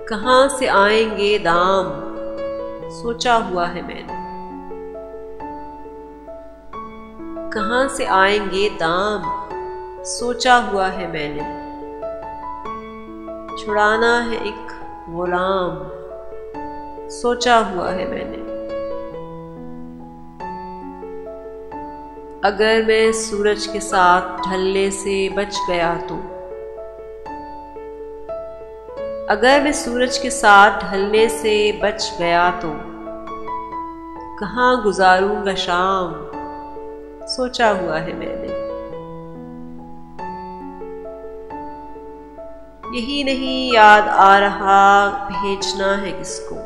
कहाँ से आएंगे दाम, सोचा हुआ है मैंने। कहाँ से आएंगे दाम, सोचा हुआ है मैंने। छुड़ाना है एक गुलाम, सोचा हुआ है मैंने। अगर मैं सूरज के साथ ढलने से बच गया तो, अगर मैं सूरज के साथ ढलने से बच गया तो, कहाँ गुजारूंगा शाम, सोचा हुआ है मैंने। यही नहीं याद आ रहा भेजना है किसको,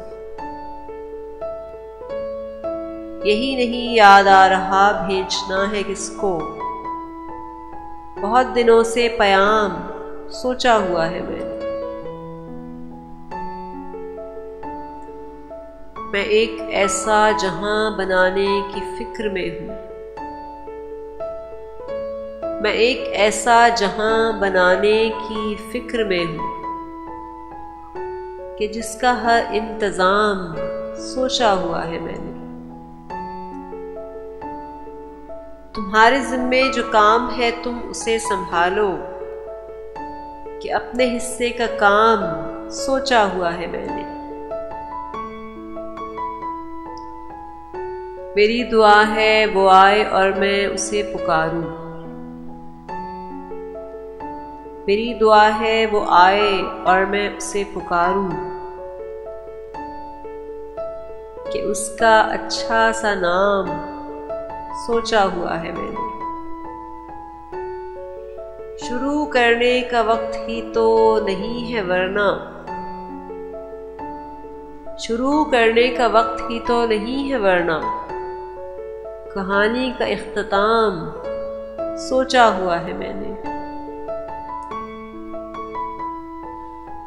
यही नहीं याद आ रहा भेजना है किसको। बहुत दिनों से प्याम, सोचा हुआ है मैंने। मैं एक ऐसा जहां बनाने की फिक्र में हूं, मैं एक ऐसा जहां बनाने की फिक्र में हूं कि जिसका हर इंतजाम सोचा हुआ है मैंने। तुम्हारे जिम्मे जो काम है तुम उसे संभालो, कि अपने हिस्से का काम सोचा हुआ है मैंने। मेरी दुआ है वो आए और मैं उसे पुकारूं, मेरी दुआ है वो आए और मैं उसे पुकारूं, कि उसका अच्छा सा नाम सोचा हुआ है मैंने। शुरू करने का वक्त ही तो नहीं है वरना, शुरू करने का वक्त ही तो नहीं है वरना, कहानी का इख्तिताम सोचा हुआ है मैंने।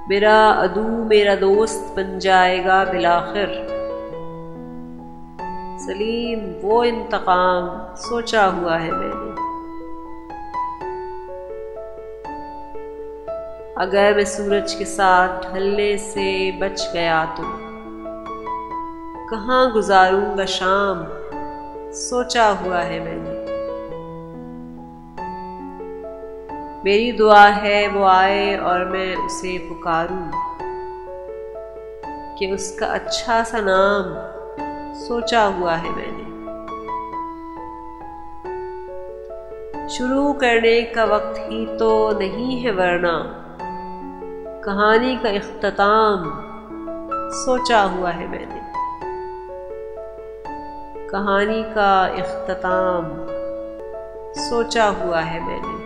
मेरा अदू मेरा दोस्त बन जाएगा बिलाखिर, सलीम वो इंतकाम सोचा हुआ है मैंने। अगर मैं सूरज के साथ ढलने से बच गया तो, कहाँ गुजारूंगा शाम, सोचा हुआ है मैंने। मेरी दुआ है वो आए और मैं उसे पुकारूं, कि उसका अच्छा सा नाम सोचा हुआ है मैंने। शुरू करने का वक्त ही तो नहीं है वरना, कहानी का इख्तिताम सोचा हुआ है मैंने। कहानी का इख्तिताम सोचा हुआ है मैंने।